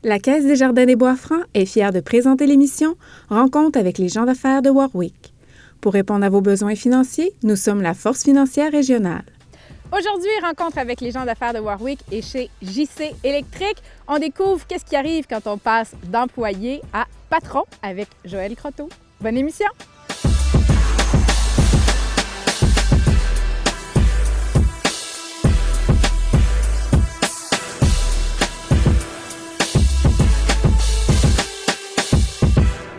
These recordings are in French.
La Caisse des Jardins des Bois-Francs est fière de présenter l'émission Rencontre avec les gens d'affaires de Warwick. Pour répondre à vos besoins financiers, nous sommes la force financière régionale. Aujourd'hui, rencontre avec les gens d'affaires de Warwick et chez JC Électrique. On découvre qu'est-ce qui arrive quand on passe d'employé à patron avec Joël Croteau. Bonne émission!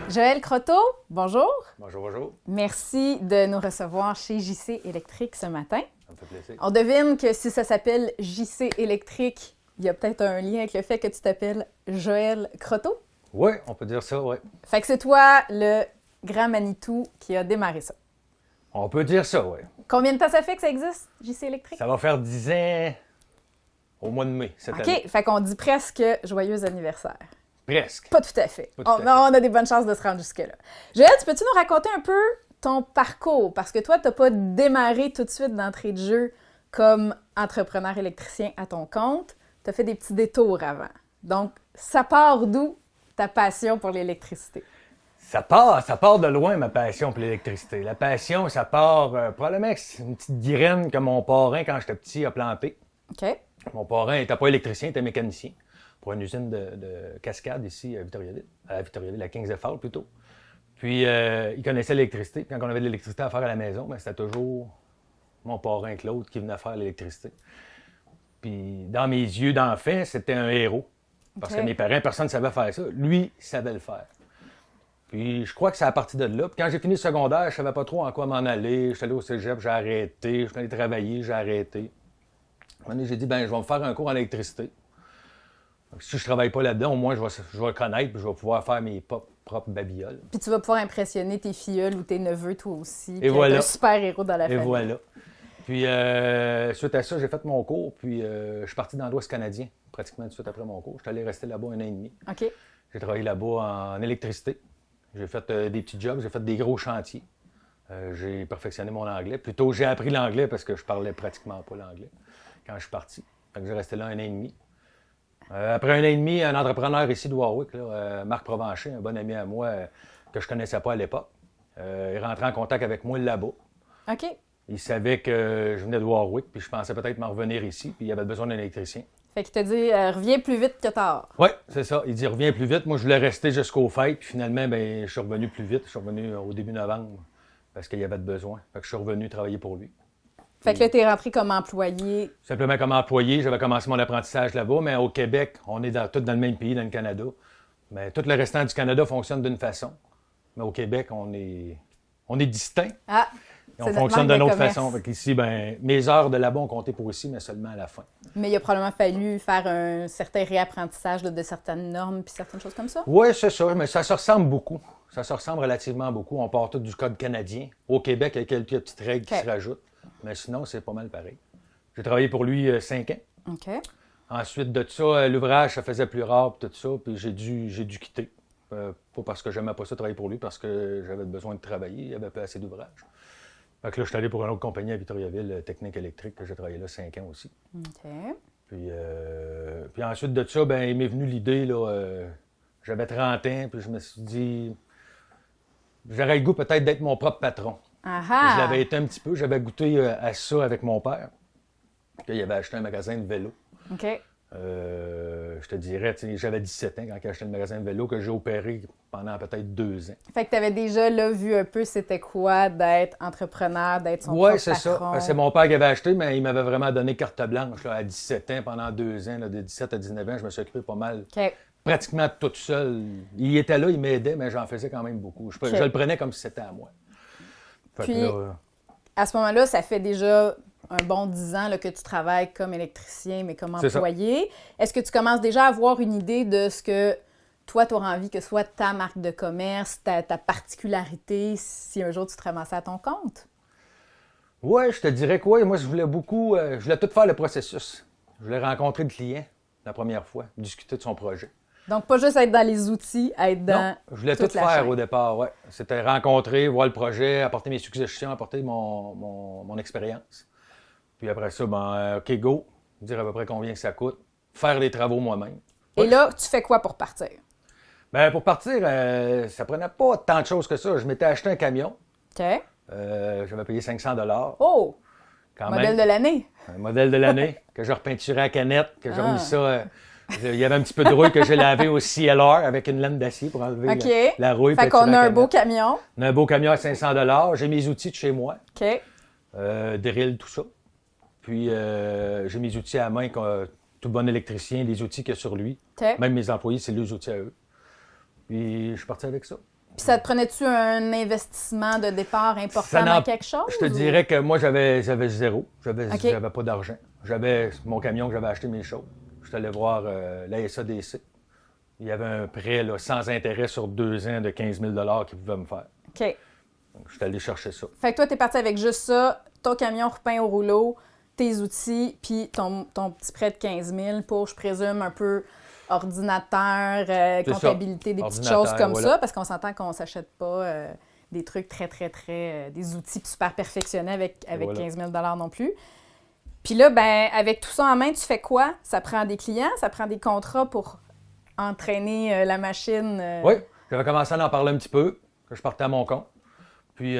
Joël Croteau, bonjour. Bonjour, bonjour. Merci de nous recevoir chez JC Électrique ce matin. Ça me fait plaisir. On devine que si ça s'appelle JC Électrique, il y a peut-être un lien avec le fait que tu t'appelles Joël Croteau. Oui, on peut dire ça, oui. Fait que c'est toi, le grand Manitou, qui a démarré ça. On peut dire ça, oui. Combien de temps ça fait que ça existe, JC Électrique? Ça va faire 10 ans au mois de mai cette année. OK, fait qu'on dit presque joyeux anniversaire. Presque. Pas tout à fait. Pas tout à fait. On a des bonnes chances de se rendre jusque-là. Joël, peux-tu nous raconter un peu ton parcours? Parce que toi, tu n'as pas démarré tout de suite d'entrée de jeu comme entrepreneur électricien à ton compte. Tu as fait des petits détours avant. Donc, ça part d'où ta passion pour l'électricité? Ça part de loin, ma passion pour l'électricité. La passion, ça part probablement que c'est une petite graine que mon parrain, quand j'étais petit, a plantée. OK. Mon parrain n'était pas électricien, il était mécanicien pour une usine de cascade ici à Victoriaville, à Kings Fall plutôt. Puis, il connaissait l'électricité. Quand on avait de l'électricité à faire à la maison, ben, c'était toujours mon parrain Claude qui venait faire l'électricité. Puis, dans mes yeux d'enfant, c'était un héros. Parce OK. que mes parents, personne ne savait faire ça. Lui, il savait le faire. Puis, je crois que c'est à partir de là. Puis, quand j'ai fini le secondaire, je ne savais pas trop en quoi m'en aller. Je suis allé au cégep, j'ai arrêté. Je suis allé travailler, j'ai arrêté. À un moment donné, j'ai dit, ben, je vais me faire un cours en électricité. Donc, si je ne travaille pas là-dedans, au moins, je vais connaître puis je vais pouvoir faire mes propres babioles. Puis tu vas pouvoir impressionner tes filleuls ou tes neveux, toi aussi. Et voilà. Être un super-héros dans la Et famille. voilà. Puis, suite à ça, j'ai fait mon cours. Puis, je suis parti dans l'Ouest canadien, pratiquement tout de suite après mon cours. Je suis allé rester là-bas 1 an et demi. OK. J'ai travaillé là-bas en électricité. J'ai fait des petits jobs, j'ai fait des gros chantiers. J'ai perfectionné mon anglais. Plutôt, j'ai appris l'anglais parce que je parlais pratiquement pas l'anglais quand je suis parti. Fait que j'ai resté là 1 an et demi. Après 1 an et demi, un entrepreneur ici de Warwick, là, Marc Provencher, un bon ami à moi que je connaissais pas à l'époque, est rentré en contact avec moi là-bas. OK. Il savait que je venais de Warwick, puis je pensais peut-être m'en revenir ici, puis il avait besoin d'un électricien. Fait qu'il t'a dit, reviens plus vite que tard. Oui, c'est ça. Il dit, reviens plus vite. Moi, je voulais rester jusqu'aux fêtes, puis finalement, ben, je suis revenu plus vite. Je suis revenu au début novembre, parce qu'il y avait de besoin. Fait que je suis revenu travailler pour lui. Fait que là, t'es rentré comme employé. Simplement comme employé, j'avais commencé mon apprentissage là-bas, mais au Québec, on est tout dans le même pays, dans le Canada. Mais tout le restant du Canada fonctionne d'une façon. Mais au Québec, on est distinct. Ah! Et c'est on notre fonctionne manque d'une de autre commerce. façon. Fait qu'ici, ben, mes heures de là-bas ont compté pour ici, mais seulement à la fin. Mais il a probablement fallu faire un certain réapprentissage là, de certaines normes puis certaines choses comme ça. Oui, c'est ça, mais ça se ressemble beaucoup. Ça se ressemble relativement beaucoup. On part tout du code canadien. Au Québec, il y a quelques petites règles qui OK. se rajoutent. Mais sinon, c'est pas mal pareil. J'ai travaillé pour lui 5 ans. OK. Ensuite de ça, l'ouvrage, ça faisait plus rare, puis tout ça, puis j'ai dû quitter. Pas parce que j'aimais pas ça travailler pour lui, parce que j'avais besoin de travailler, il n'y avait pas assez d'ouvrage. Fait que là, je suis allé pour une autre compagnie à Victoriaville, Technique électrique, que j'ai travaillé là 5 ans aussi. OK. Puis ensuite de ça, ben, il m'est venu l'idée, là, j'avais 30 ans, puis je me suis dit, j'aurais le goût peut-être d'être mon propre patron. Ah Je ah! l'avais été un petit peu, j'avais goûté à ça avec mon père. Il avait acheté un magasin de vélo. OK. Je te dirais, tu sais, j'avais 17 ans quand j'ai acheté le magasin de vélo que j'ai opéré pendant peut-être 2 ans. Fait que t'avais déjà là vu un peu c'était quoi d'être entrepreneur, d'être son Oui, propre c'est patron. ça. C'est mon père qui avait acheté, mais il m'avait vraiment donné carte blanche là, à 17 ans, pendant 2 ans. Là, de 17 à 19 ans, je me suis occupé pas mal, OK. pratiquement toute seule. Il était là, il m'aidait, mais j'en faisais quand même beaucoup. Je le prenais comme si c'était à moi. Fait que Puis, là, à ce moment-là, ça fait déjà un bon 10 ans là, que tu travailles comme électricien, mais comme C'est ça. employé. Est-ce que tu commences déjà à avoir une idée de ce que toi, tu auras envie que soit ta marque de commerce, ta particularité, si un jour tu te ramassais à ton compte? ouais, je te dirais que oui. Moi, je voulais beaucoup, je voulais tout faire le processus. Je voulais rencontrer le client la première fois, discuter de son projet. Donc, pas juste être dans les outils, être dans Non, je voulais toute tout la faire chaîne. au départ, ouais. C'était rencontrer, voir le projet, apporter mes suggestions, apporter mon expérience. Puis après ça, ben, OK, go, dire à peu près combien que ça coûte, faire les travaux moi-même. Et là, tu fais quoi pour partir? Ben, pour partir, ça prenait pas tant de choses que ça. Je m'étais acheté un camion. OK. J'avais payé 500 $. Oh! Quand Modèle même. de l'année. Un modèle de l'année que j'ai repeinturé à canette, que j'ai remis ça. Il y avait un petit peu de rouille que j'ai lavé au CLR avec une laine d'acier pour enlever OK. la rouille. Fait qu'on a un beau camion. On a un beau camion à 500 $. J'ai mes outils de chez moi. OK. Drill, tout ça. Puis j'ai mes outils à main, tout bon électricien, les outils qu'il y a sur lui. OK. Même mes employés, c'est leurs outils à eux. Puis je suis parti avec ça. Puis ça te prenait-tu un investissement de départ important dans quelque chose? Je te dirais que moi, j'avais zéro. OK. J'avais pas d'argent. J'avais mon camion que j'avais acheté mes choses. Je suis allé voir la SADC. Il y avait un prêt là, sans intérêt sur 2 ans de 15 000 $ qu'ils pouvaient me faire. OK. Donc, je suis allé chercher ça. Fait que toi, t'es parti avec juste ça, ton camion repeint au rouleau, tes outils, puis ton petit prêt de 15 000 pour, je présume, un peu ordinateur, comptabilité, des petites choses comme ça, parce qu'on s'entend qu'on s'achète pas des trucs très, des outils super perfectionnés avec 15 000 $ non plus. Puis là, ben avec tout ça en main, tu fais quoi? Ça prend des clients, ça prend des contrats pour entraîner la machine? Oui, j'avais commencé à en parler un petit peu, que je partais à mon compte. Puis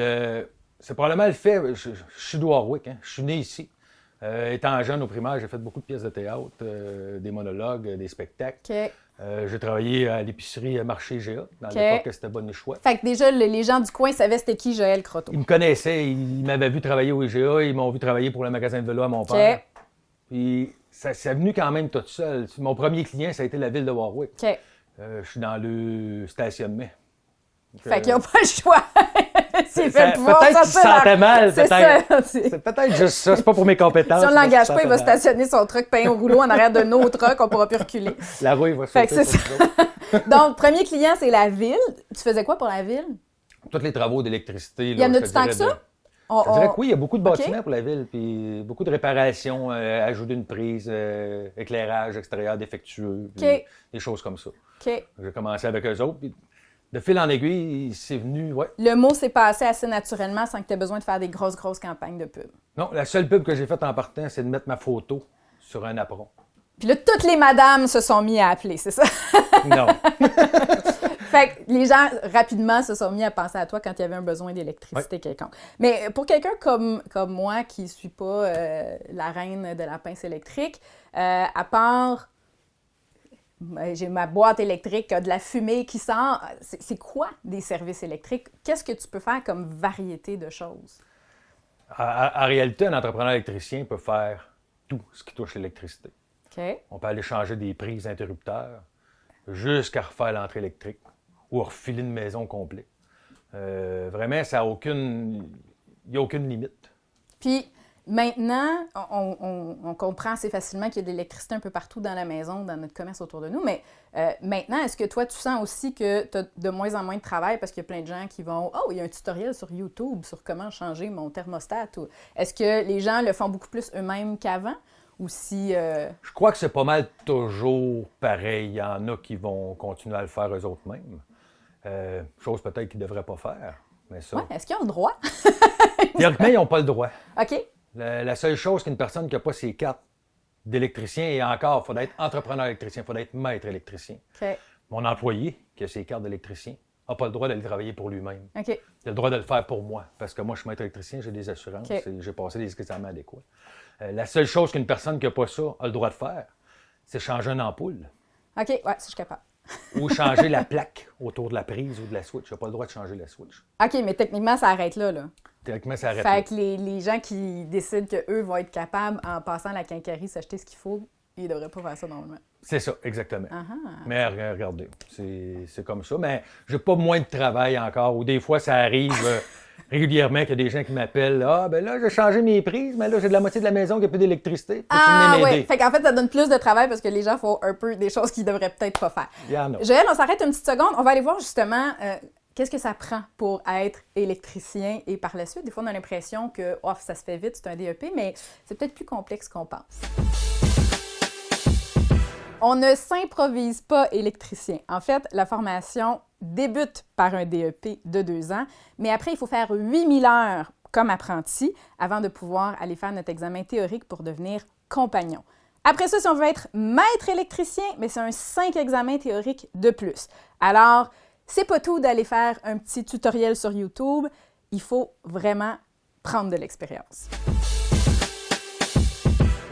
c'est probablement le fait, je suis de Warwick, hein, je suis né ici. Étant jeune au primaire, j'ai fait beaucoup de pièces de théâtre, des monologues, des spectacles. OK. J'ai travaillé à l'épicerie Marché GA, dans l'époque que c'était Bonne et Choix. Fait que déjà, les gens du coin savaient c'était qui Joël Croteau. Ils me connaissaient, ils m'avaient vu travailler au IGA, ils m'ont vu travailler pour le magasin de vélo à mon père. Puis ça c'est venu quand même tout seul. Mon premier client, ça a été la ville de Warwick. OK. Je suis dans le stationnement. Fait qu'ils n'ont pas le choix. Peut-être qu'il se sentait mal, peut-être. C'est C'est peut-être juste ça, c'est pas pour mes compétences. Si on ne l'engage pas, il va se sentir stationner son truck peint au rouleau en arrière de nos trucks, on ne pourra plus reculer. mal. La rouille va Fait que sauter c'est sur nous autres. Donc, premier client, c'est la ville. Tu faisais quoi pour la ville? Tous les travaux d'électricité. Il y en a du temps que ça? Je dirais que oui, il y a beaucoup de bâtiments pour la ville, puis beaucoup de réparations, ajouter une prise, éclairage extérieur défectueux, puis des choses comme ça. OK. J'ai commencé avec eux autres, puis de fil en aiguille, c'est venu, ouais. Le mot s'est passé assez naturellement sans que tu aies besoin de faire des grosses campagnes de pub. Non, la seule pub que j'ai faite en partant, c'est de mettre ma photo sur un apron. Puis là, toutes les madames se sont mis à appeler, c'est ça? Non. Fait que les gens, rapidement, se sont mis à penser à toi quand il y avait un besoin d'électricité quelconque. Mais pour quelqu'un comme moi qui ne suis pas la reine de la pince électrique, à part... J'ai ma boîte électrique, de la fumée qui sort. C'est quoi des services électriques? Qu'est-ce que tu peux faire comme variété de choses? En réalité, un entrepreneur électricien peut faire tout ce qui touche l'électricité. OK. On peut aller changer des prises interrupteurs jusqu'à refaire l'entrée électrique ou refiler une maison complète. Vraiment, ça a il n'y a aucune limite. Puis maintenant, on comprend assez facilement qu'il y a de l'électricité un peu partout dans la maison, dans notre commerce autour de nous. Mais maintenant, est-ce que toi, tu sens aussi que tu as de moins en moins de travail parce qu'il y a plein de gens qui vont « Oh, il y a un tutoriel sur YouTube sur comment changer mon thermostat. » Est-ce que les gens le font beaucoup plus eux-mêmes qu'avant? Ou si... Je crois que c'est pas mal toujours pareil. Il y en a qui vont continuer à le faire eux autres mêmes. Chose peut-être qu'ils ne devraient pas faire. Mais ça... Ouais, est-ce qu'ils ont le droit? Théoriquement, ils n'ont pas le droit. OK. La seule chose qu'une personne qui n'a pas ses cartes d'électricien, et encore, il faut être entrepreneur électricien, il faut être maître électricien. OK. Mon employé, qui a ses cartes d'électricien, n'a pas le droit d'aller travailler pour lui-même. OK. Il a le droit de le faire pour moi, parce que moi, je suis maître électricien, j'ai des assurances, OK. et j'ai passé des examens adéquats. La seule chose qu'une personne qui n'a pas ça a le droit de faire, c'est changer une ampoule. OK, ouais, ça, je suis capable. Ou changer la plaque autour de la prise ou de la switch. Je n'ai pas le droit de changer la switch. OK, mais techniquement, ça arrête là. Théoriquement, ça arrête Fait là. que les gens qui décident qu'eux vont être capables, en passant à la quincaillerie, s'acheter ce qu'il faut, ils ne devraient pas faire ça normalement. C'est ça, exactement. Uh-huh. Mais regardez, c'est comme ça. Mais j'ai pas moins de travail encore. Ou des fois, ça arrive régulièrement qu'il y a des gens qui m'appellent. Ah, ben là, j'ai changé mes prises, mais là, j'ai de la moitié de la maison qui n'a plus d'électricité. Ah, oui. Fait qu'en fait, ça donne plus de travail parce que les gens font un peu des choses qu'ils devraient peut-être pas faire. Il y en a. Joël, on s'arrête une petite seconde. On va aller voir justement qu'est-ce que ça prend pour être électricien et par la suite. Des fois, on a l'impression que oh, ça se fait vite, c'est un DEP, mais c'est peut-être plus complexe qu'on pense. On ne s'improvise pas électricien. En fait, la formation débute par un DEP de 2 ans, mais après, il faut faire 8000 heures comme apprenti avant de pouvoir aller faire notre examen théorique pour devenir compagnon. Après ça, si on veut être maître électricien, mais c'est un 5 examens théoriques de plus. Alors, c'est pas tout d'aller faire un petit tutoriel sur YouTube. Il faut vraiment prendre de l'expérience.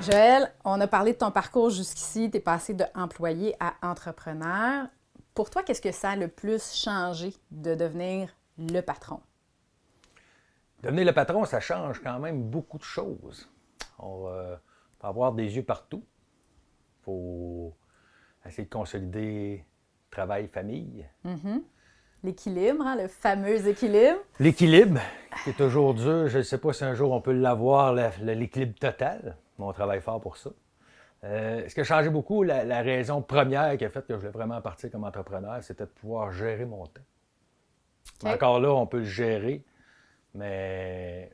Joël, on a parlé de ton parcours jusqu'ici. Tu es passé d'employé à entrepreneur. Pour toi, qu'est-ce que ça a le plus changé de devenir le patron? Devenir le patron, ça change quand même beaucoup de choses. On va avoir des yeux partout. Il faut essayer de consolider travail-famille. Mm-hmm. L'équilibre, hein, le fameux équilibre. L'équilibre, qui est toujours dur. Je ne sais pas si un jour on peut l'avoir, l'équilibre total, mais on travaille fort pour ça. Ce qui a changé beaucoup, la raison première qui a fait que je voulais vraiment partir comme entrepreneur, c'était de pouvoir gérer mon temps. Okay. Encore là, on peut le gérer, mais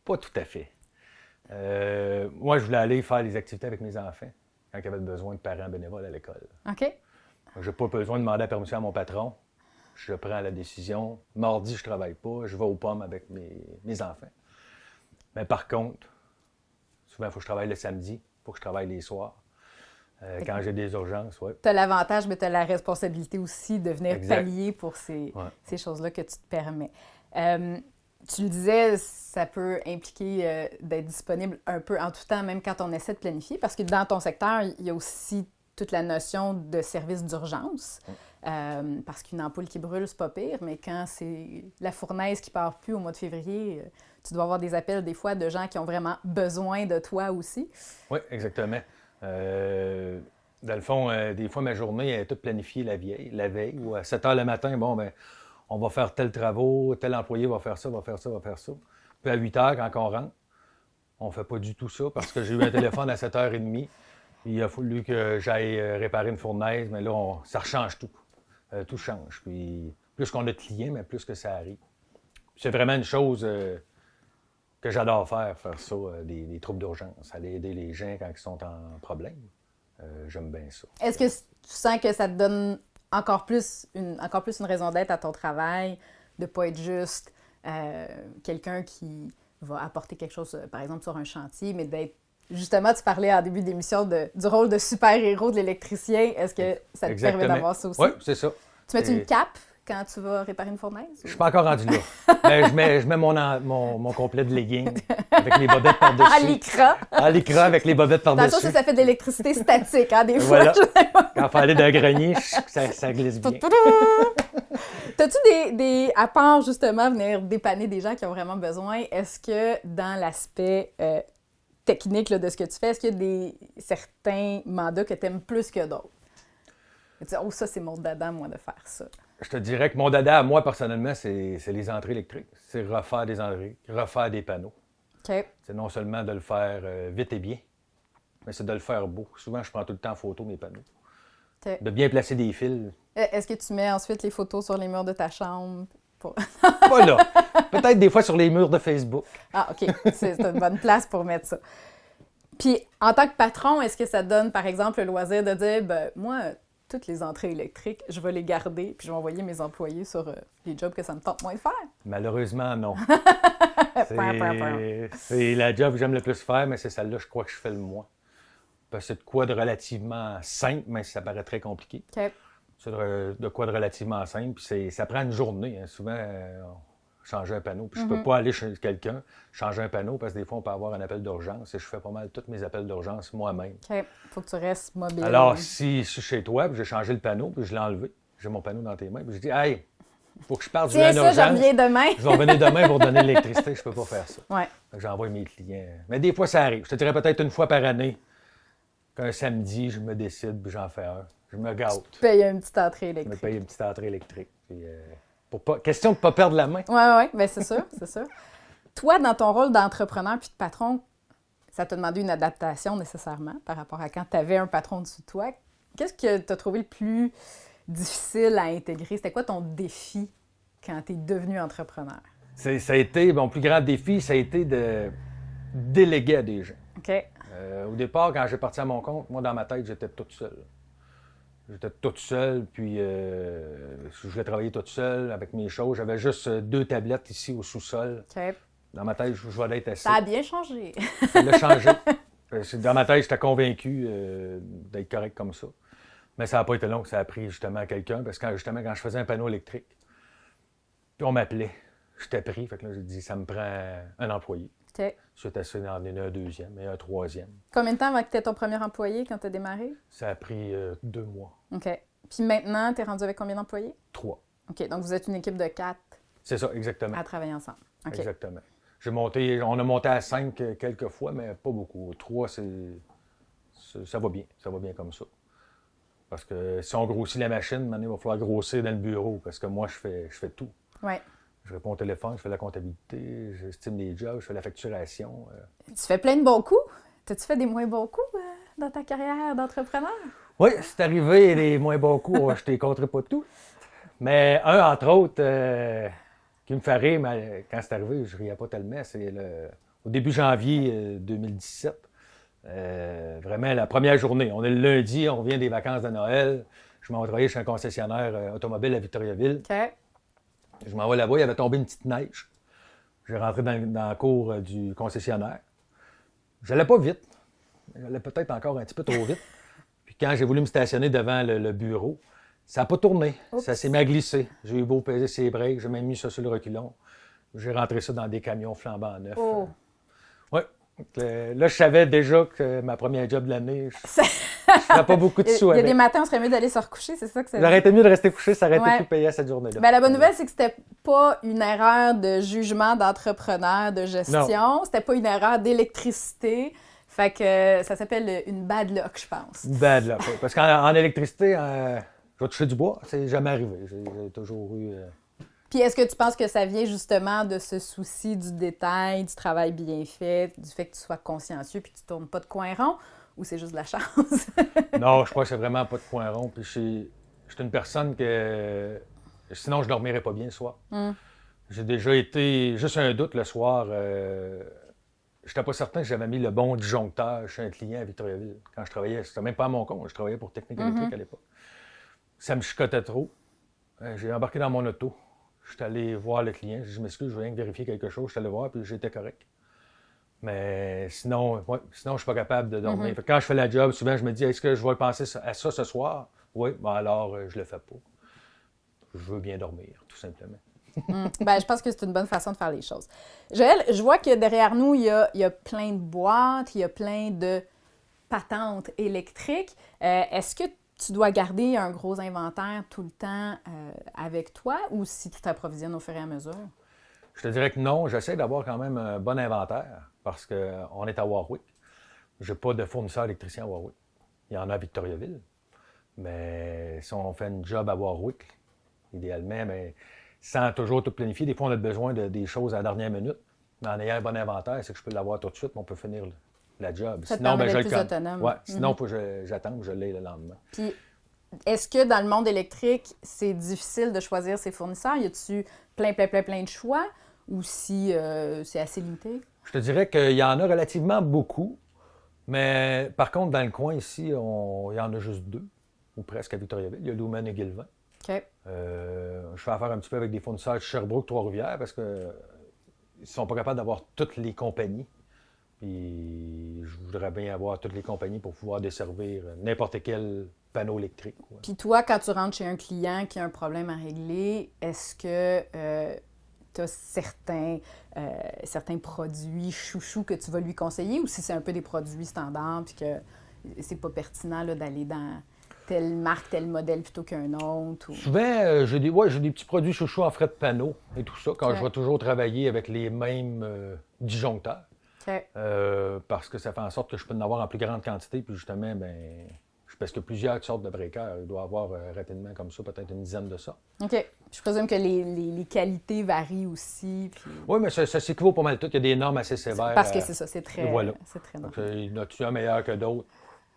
pas tout à fait. Moi, je voulais aller faire les activités avec mes enfants quand il y avait besoin de parents bénévoles à l'école. OK. Je n'ai pas besoin de demander la permission à mon patron. Je prends la décision. Mardi, je ne travaille pas. Je vais aux pommes avec mes enfants. Mais par contre, souvent, il faut que je travaille le samedi. Il faut que je travaille les soirs. Quand j'ai des urgences, oui. Tu as l'avantage, mais tu as la responsabilité aussi de venir pallier pour ces choses-là que tu te permets. Tu le disais, ça peut impliquer d'être disponible un peu en tout temps, même quand on essaie de planifier, parce que dans ton secteur, il y a aussi toute la notion de service d'urgence. Parce qu'une ampoule qui brûle, c'est pas pire, mais quand c'est la fournaise qui part plus au mois de février, tu dois avoir des appels des fois de gens qui ont vraiment besoin de toi aussi. Oui, exactement. Dans le fond, des fois, ma journée est toute planifiée la veille, ou à 7 h le matin, bon, ben on va faire tel travaux, tel employé va faire ça, va faire ça, va faire ça. Puis à 8 h, quand on rentre, on ne fait pas du tout ça parce que j'ai eu un téléphone à 7 h 30. Il a fallu que j'aille réparer une fournaise, mais là, ça rechange tout. Tout change. Puis plus qu'on a de clients, mais plus que ça arrive. C'est vraiment une chose que j'adore faire ça, des troupes d'urgence, aller aider les gens quand ils sont en problème. J'aime bien ça. Est-ce que tu sens que ça te donne encore plus une raison d'être à ton travail, de ne pas être juste quelqu'un qui va apporter quelque chose, par exemple, sur un chantier, mais d'être... Justement, tu parlais en début d'émission du rôle de super-héros de l'électricien. Est-ce que ça te permet d'avoir ça aussi? Oui, c'est ça. Tu mets une cape quand tu vas réparer une fournaise? Ou... Je suis pas encore rendu là. Mais je mets mon complet de legging avec les bobettes par-dessus. À l'écran. À l'écran avec les bobettes par-dessus. Attention, ça fait de l'électricité statique, hein, des fois. Voilà. Quand il faut aller d'un grenier, ça glisse bien. T'as-tu à part justement venir dépanner des gens qui ont vraiment besoin, est-ce que dans l'aspect technique là, de ce que tu fais, est-ce qu'il y a certains mandats que tu aimes plus que d'autres? Tu dis, oh, ça, c'est mon dada, moi, de faire ça. Je te dirais que mon dada, à moi, personnellement, c'est les entrées électriques. C'est refaire des entrées, refaire des panneaux. OK. C'est non seulement de le faire vite et bien, mais c'est de le faire beau. Souvent, je prends tout le temps en photo mes panneaux. Okay. De bien placer des fils. Est-ce que tu mets ensuite les photos sur les murs de ta chambre? Pas là. Peut-être des fois sur les murs de Facebook. Ah, OK. C'est une bonne place pour mettre ça. Puis, en tant que patron, est-ce que ça te donne, par exemple, le loisir de dire, ben moi, toutes les entrées électriques, je vais les garder, puis je vais envoyer mes employés sur les jobs que ça me tente moins de faire? Malheureusement, non. C'est la job que j'aime le plus faire, mais c'est celle-là, je crois que je fais le moins. Parce que c'est de quoi de relativement simple, mais ça paraît très compliqué. OK. C'est de quoi de relativement simple, puis ça prend une journée. Hein. Souvent, changer un panneau. Puis je peux pas aller chez quelqu'un, changer un panneau, parce que des fois, on peut avoir un appel d'urgence. Et je fais pas mal tous mes appels d'urgence moi-même. OK. Faut que tu restes mobile. Alors, si je suis chez toi, puis j'ai changé le panneau, puis je l'ai enlevé, j'ai mon panneau dans tes mains, puis je dis, hey, faut que je parte, tiens, ça, j'en reviens demain. Je vais revenir demain pour donner l'électricité, je peux pas faire ça. Ouais. J'envoie mes clients. Mais des fois, ça arrive. Je te dirais peut-être une fois par année qu'un samedi, je me décide, puis j'en fais un. Je me gâte. Tu payes une petite entrée électrique. Je me paye une petite entrée électrique. Puis, question de ne pas perdre la main. Oui, bien c'est sûr, c'est sûr. Toi, dans ton rôle d'entrepreneur puis de patron, ça t'a demandé une adaptation nécessairement par rapport à quand tu avais un patron dessous de toi. Qu'est-ce que tu as trouvé le plus difficile à intégrer? C'était quoi ton défi quand tu es devenu entrepreneur? Ça a été, mon plus grand défi, ça a été de déléguer à des gens. OK. Au départ, quand j'ai parti à mon compte, moi, dans ma tête, j'étais toute seule. J'étais toute seule, puis je voulais travailler toute seule avec mes choses. J'avais juste 2 tablettes ici au sous-sol. OK. Dans ma tête, je vais être assis. Ça a bien changé. Ça l'a changé. Dans ma tête, j'étais convaincu d'être correct comme ça. Mais ça n'a pas été long, ça a pris justement quelqu'un, parce que quand je faisais un panneau électrique, puis on m'appelait, j'étais pris, fait que là, j'ai dit, ça me prend un employé. OK. Suite à ça, il en est un deuxième et un troisième. Combien de temps avant que tu aies ton premier employé quand tu as démarré? Ça a pris 2 mois. OK. Puis maintenant, tu es rendu avec combien d'employés? 3. OK. Donc, vous êtes une équipe de 4 C'est ça, exactement. à travailler ensemble. OK. Exactement. On a monté à 5 quelques fois, mais pas beaucoup. 3, ça va bien. Ça va bien comme ça. Parce que si on grossit la machine, maintenant, il va falloir grossir dans le bureau, parce que moi, je fais tout. Oui. Je réponds au téléphone, je fais la comptabilité, j'estime les jobs, je fais la facturation. Tu fais plein de bons coups. T'as-tu fait des moins bons coups dans ta carrière d'entrepreneur? Oui, c'est arrivé les moins bons coups, je ne t'ai compterai pas tout. Mais un, entre autres, qui me fait rire, mais quand c'est arrivé, je ne riais pas tellement, c'est au début janvier 2017. Vraiment, la première journée. On est le lundi, on revient des vacances de Noël. Je m'en vais travailler chez un concessionnaire automobile à Victoriaville. OK. Je m'en vais là-bas, il avait tombé une petite neige. J'ai rentré dans la cour du concessionnaire. J'allais pas vite. J'allais peut-être encore un petit peu trop vite. Puis quand j'ai voulu me stationner devant le bureau, ça n'a pas tourné. Oups. Ça s'est mis à glisser. J'ai eu beau peser ses breaks, j'ai même mis ça sur le reculon. J'ai rentré ça dans des camions flambant neufs. Oh. Oui. Là, je savais déjà que ma première job de l'année, je ne ferais pas beaucoup de sous Il y a avec. des matins, on serait mieux d'aller se recoucher, c'est ça que ça veut J'aurais dire? été mieux de rester couché, ça aurait été Ouais. plus payé à cette journée-là. Ben, la bonne nouvelle, c'est que c'était pas une erreur de jugement d'entrepreneur, de gestion. Non. C'était pas une erreur d'électricité. Fait que ça s'appelle une bad luck, je pense. Bad luck. Oui. Parce qu'en électricité, je vais toucher du bois, c'est jamais arrivé. J'ai toujours eu. Puis est-ce que tu penses que ça vient justement de ce souci du détail, du travail bien fait, du fait que tu sois consciencieux puis que tu tournes pas de coin rond, ou c'est juste de la chance? Non, je crois que c'est vraiment pas de coin rond. Puis je suis une personne que. Sinon, je dormirais pas bien le soir. J'ai déjà été. Juste un doute le soir. J'étais pas certain que j'avais mis le bon disjoncteur chez un client à Victoriaville. Quand je travaillais, c'était même pas à mon compte, je travaillais pour Technique électrique à l'époque. Ça me chicotait trop. J'ai embarqué dans mon auto. Je suis allé voir le client. J'ai dit, je m'excuse, je viens vérifier quelque chose. Je suis allé voir, puis j'étais correct. Mais sinon, sinon je suis pas capable de dormir. Fait que quand je fais la job, souvent, je me dis, est-ce que je vais penser à ça ce soir? Oui, ben alors, je le fais pas. Je veux bien dormir, tout simplement. Ben, je pense que c'est une bonne façon de faire les choses. Joël, je vois que derrière nous, il y a plein de boîtes, il y a plein de patentes électriques. Est-ce que tu dois garder un gros inventaire tout le temps avec toi ou si tu t'approvisionnes au fur et à mesure? Je te dirais que non, j'essaie d'avoir quand même un bon inventaire parce qu'on est à Warwick. Je n'ai pas de fournisseur électricien à Warwick. Il y en a à Victoriaville. Mais si on fait une job à Warwick, idéalement, bien, sans toujours tout planifier, des fois on a besoin de des choses à la dernière minute. Mais en ayant un bon inventaire, c'est que je peux l'avoir tout de suite, mais on peut finir la job. Ça te permet d'être plus le autonome. Ouais, sinon, il faut que j'attende que je l'ai le lendemain. Puis, est-ce que dans le monde électrique, c'est difficile de choisir ses fournisseurs? Y a-tu plein de choix ou si c'est assez limité? Je te dirais qu'il y en a relativement beaucoup, mais par contre, dans le coin ici, il y en a juste 2, ou presque à Victoriaville. Il y a Lumen et Guilvin. OK. Je fais affaire un petit peu avec des fournisseurs de Sherbrooke, Trois-Rivières, parce qu'ils ne sont pas capables d'avoir toutes les compagnies. Puis je voudrais bien avoir toutes les compagnies pour pouvoir desservir n'importe quel panneau électrique. Ouais. Puis toi, quand tu rentres chez un client qui a un problème à régler, est-ce que tu as certains produits chouchous que tu vas lui conseiller ou si c'est un peu des produits standards puis que c'est pas pertinent là, d'aller dans telle marque, tel modèle plutôt qu'un autre? Ou... Souvent, j'ai des petits produits chouchous en frais de panneau et tout ça, quand OK. je vais toujours travailler avec les mêmes disjoncteurs. OK. Parce que ça fait en sorte que je peux en avoir en plus grande quantité, puis justement, parce que plusieurs sortes de breakers. Il doit y avoir rapidement comme ça, peut-être une dizaine de ça. OK. Je présume que les qualités varient aussi. Puis... Oui, mais ça s'équivaut pas mal tout. Il y a des normes assez sévères. Parce que c'est ça, c'est très, voilà. c'est très Donc, normal. il y en a-tu un meilleur que d'autres?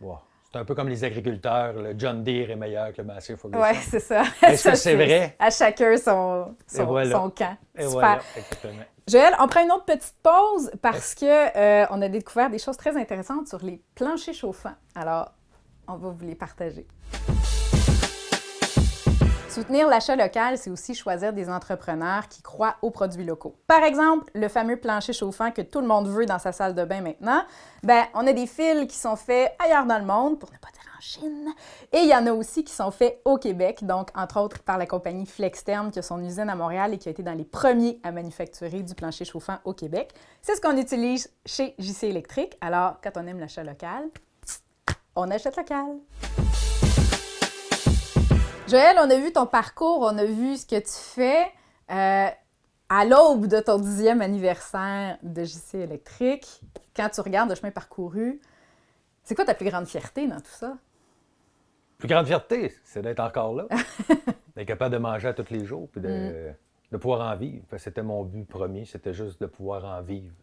Wow. C'est un peu comme les agriculteurs. Le John Deere est meilleur que le Massey Ferguson. Oui, c'est ça. Est-ce Ça, que c'est vrai? À chacun son voilà. camp. Et Super. voilà, exactement. Joël, on prend une autre petite pause parce que on a découvert des choses très intéressantes sur les planchers chauffants. Alors, on va vous les partager. Soutenir l'achat local, c'est aussi choisir des entrepreneurs qui croient aux produits locaux. Par exemple, le fameux plancher chauffant que tout le monde veut dans sa salle de bain maintenant, on a des fils qui sont faits ailleurs dans le monde, pour ne pas dire en Chine, et il y en a aussi qui sont faits au Québec, donc entre autres par la compagnie Flextherm qui a son usine à Montréal et qui a été dans les premiers à manufacturer du plancher chauffant au Québec. C'est ce qu'on utilise chez JC Électrique. Alors, quand on aime l'achat local, on achète local. Joël, on a vu ton parcours, on a vu ce que tu fais à l'aube de ton 10e anniversaire de JC Électrique. Quand tu regardes le chemin parcouru, c'est quoi ta plus grande fierté dans tout ça? Plus grande fierté, c'est d'être encore là, d'être capable de manger à tous les jours, puis de pouvoir en vivre. C'était mon but premier, c'était juste de pouvoir en vivre.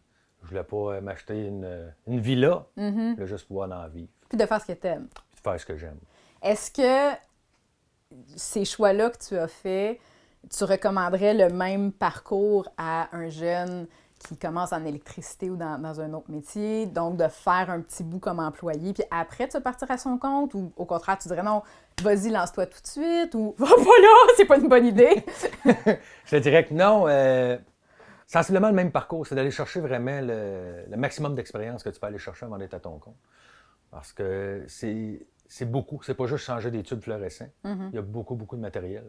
Je voulais pas m'acheter une villa, je voulais juste pouvoir en vivre. Puis de faire ce que tu aimes. Puis de faire ce que j'aime. Est-ce que ces choix-là que tu as faits, tu recommanderais le même parcours à un jeune qui commence en électricité ou dans un autre métier, donc de faire un petit bout comme employé, puis après tu partir à son compte, ou au contraire, tu dirais non, vas-y, lance-toi tout de suite, ou va pas là, c'est pas une bonne idée? Je te dirais que non. Sensiblement le même parcours, c'est d'aller chercher vraiment le maximum d'expérience que tu peux aller chercher avant d'être à ton compte. Parce que c'est beaucoup, c'est pas juste changer des tubes fluorescents. Il y a beaucoup, beaucoup de matériel.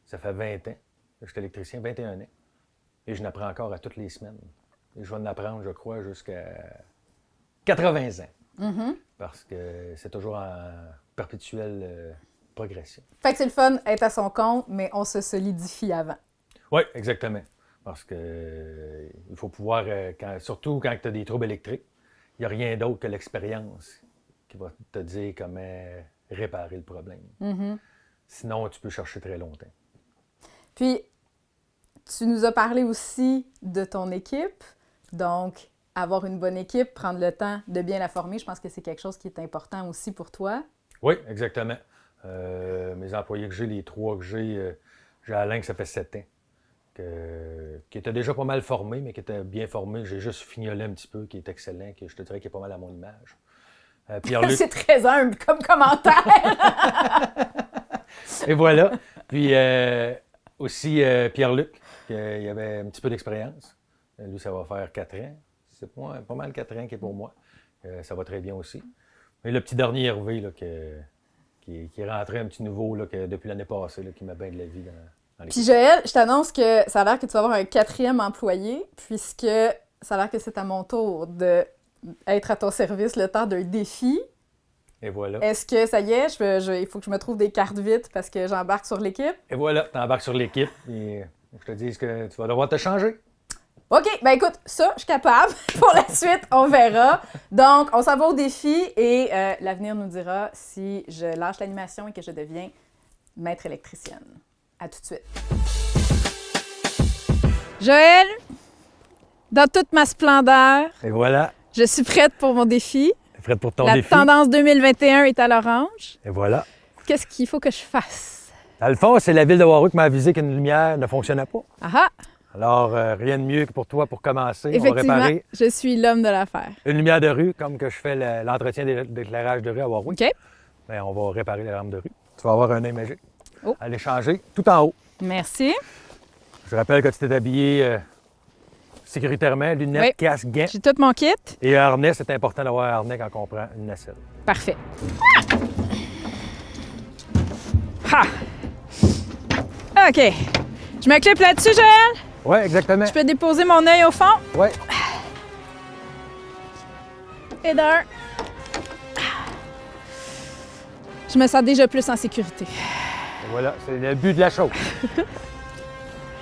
Ça fait 20 ans que je suis électricien, 21 ans. Et je n'apprends encore à toutes les semaines. Et je vais en apprendre, je crois, jusqu'à 80 ans. Parce que c'est toujours en perpétuelle progression. Fait que c'est le fun être à son compte, mais on se solidifie avant. Oui, exactement. Parce que il faut pouvoir, surtout quand tu as des troubles électriques, il n'y a rien d'autre que l'expérience qui va te dire comment réparer le problème. Sinon, tu peux chercher très longtemps. Puis, tu nous as parlé aussi de ton équipe. Donc, avoir une bonne équipe, prendre le temps de bien la former, je pense que c'est quelque chose qui est important aussi pour toi. Oui, exactement. Mes employés que j'ai, les 3 que j'ai Alain, que ça fait 7 ans, qui était déjà pas mal formé, mais qui était bien formé. J'ai juste fignolé un petit peu, qui est excellent, que je te dirais qu'il est pas mal à mon image. Pierre-Luc... C'est très humble comme commentaire! Et voilà. Puis aussi Pierre-Luc, qui avait un petit peu d'expérience. Lui, ça va faire 4 ans. C'est pas mal 4 ans qui est pour moi. Ça va très bien aussi. Et le petit dernier Hervé, là, qui est rentré un petit nouveau là, depuis l'année passée, là, qui m'a bien de la vie dans l'équipe. Puis Joël, je t'annonce que ça a l'air que tu vas avoir un 4e employé, puisque ça a l'air que c'est à mon tour d'être à ton service le temps d'un défi. Et voilà. Est-ce que ça y est, il faut que je me trouve des cartes vite parce que j'embarque sur l'équipe? Et voilà, tu embarques sur l'équipe et je te dis que tu vas devoir te changer. OK, ben écoute, ça, je suis capable. Pour la suite, on verra. Donc, on s'en va au défi et l'avenir nous dira si je lâche l'animation et que je deviens maître électricienne. À tout de suite. Joël, dans toute ma splendeur, Et voilà, je suis prête pour mon défi. tu es prête pour ton La défi. tendance 2021 est à l'orange. Et voilà. Qu'est-ce qu'il faut que je fasse? Dans le fond, c'est la ville de Warwick qui m'a avisé qu'une lumière ne fonctionnait pas. Ah ah! Alors, rien de mieux que pour toi, pour commencer, on va Effectivement, réparer je suis l'homme de l'affaire. une lumière de rue, comme que je fais l'entretien d'éclairage de rue à Warwick. OK. Bien, on va réparer les lampes de rue. Tu vas avoir un œil magique. Oh. Allez changer tout en haut. Merci. Je rappelle que tu t'es habillé sécuritairement, lunettes, Oui. casque, gants J'ai tout mon kit. et un harnais. C'est important d'avoir un harnais quand on prend une nacelle. Parfait. Ah! OK. Je me clip là-dessus, Joël? Oui, exactement. Je peux déposer mon œil au fond? Oui. Et d'un. Je me sens déjà plus en sécurité. Et voilà, c'est le but de la chose. Mais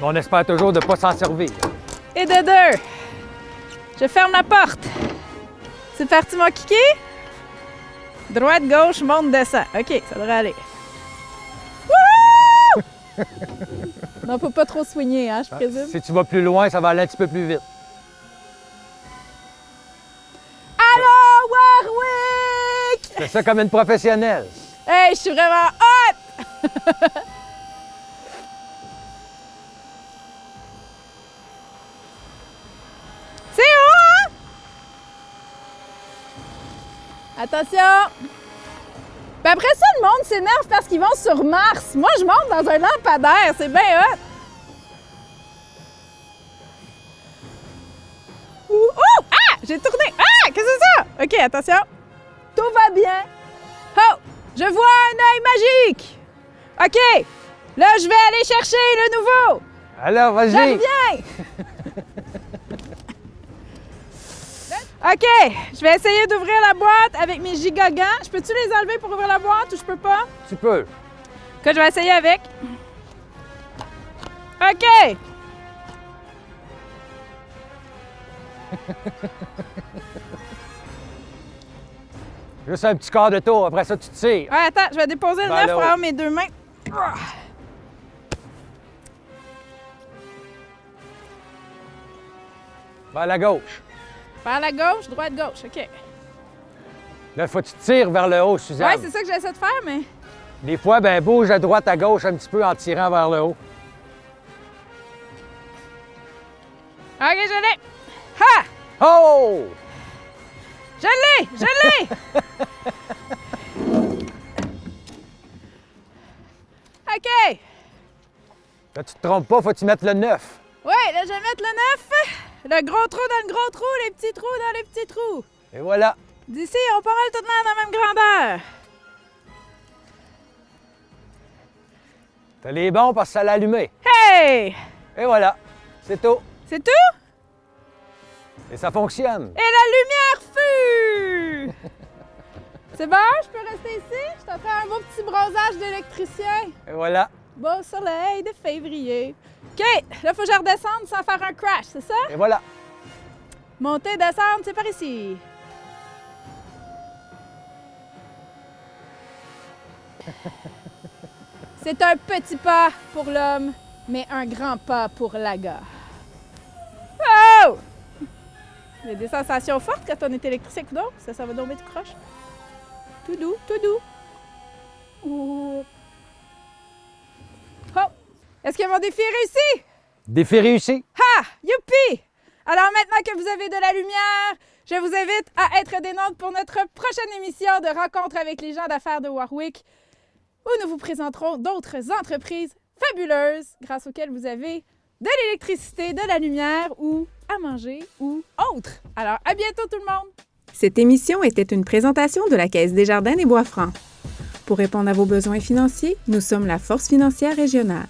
on espère toujours de ne pas s'en servir. Et de deux. Je ferme la porte. C'est parti, mon kiki? Droite, gauche, monte, descend. OK, ça devrait aller. Wouhou! Non, faut pas trop soigner, hein, je présume. Si tu vas plus loin, ça va aller un petit peu plus vite. Allô, Warwick! Fais ça comme une professionnelle. Hey, je suis vraiment hot! C'est où, hein? Attention! Puis après ça, le monde s'énerve parce qu'ils vont sur Mars. Moi, je monte dans un lampadaire. C'est bien hot. Oh! Ah! J'ai tourné. Ah! Qu'est-ce que c'est ça? OK, attention. Tout va bien. Oh! Je vois un œil magique. OK. Là, je vais aller chercher le nouveau. Alors, vas-y. Je reviens. OK. Je vais essayer d'ouvrir la boîte avec mes gigagants. Je peux-tu les enlever pour ouvrir la boîte ou je peux pas? Tu peux. Que je vais essayer avec. OK. Juste un petit quart de tour, après ça, tu tires. Ouais, attends, je vais déposer le Vers neuf le pour haut. avoir mes deux mains. Vers la gauche. Vers la gauche, droite, gauche. OK. Là, il faut que tu tires vers le haut, Suzanne. Ouais, c'est ça que j'essaie de faire, mais. Des fois, ben bouge à droite, à gauche un petit peu en tirant vers le haut. OK, je l'ai. Ha! Oh! Je l'ai! Je l'ai! OK. Là, tu te trompes pas, faut que tu mettes le 9. Ouais, là, je vais mettre le 9. Le gros trou dans le gros trou, les petits trous dans les petits trous. Et voilà. D'ici, on pas mal tout dans la même grandeur. T'as les bons parce que ça l'a allumé. Hey! Et voilà. C'est tout. C'est tout? Et ça fonctionne. Et la lumière fut! C'est bon? Je peux rester ici? Je t'en fais un beau petit bronzage d'électricien. Et voilà. Beau soleil de février. OK, là, faut que je redescende sans faire un crash, c'est ça? Et voilà. Monter, descendre, c'est par ici. C'est un petit pas pour l'homme, mais un grand pas pour la gare. Oh! Il y a des sensations fortes quand on est électricien, coudonc. Ça va tomber tout croche. Tout doux, tout doux. Ouh. Oh! Est-ce que mon défi est réussi? Défi réussi. Ha! Youpi! Alors maintenant que vous avez de la lumière, je vous invite à être des nôtres pour notre prochaine émission de Rencontre avec les gens d'affaires de Warwick, où nous vous présenterons d'autres entreprises fabuleuses grâce auxquelles vous avez de l'électricité, de la lumière ou à manger ou autre. Alors, à bientôt tout le monde! Cette émission était une présentation de la Caisse Desjardins des Bois-Francs. Pour répondre à vos besoins financiers, nous sommes la Force financière régionale.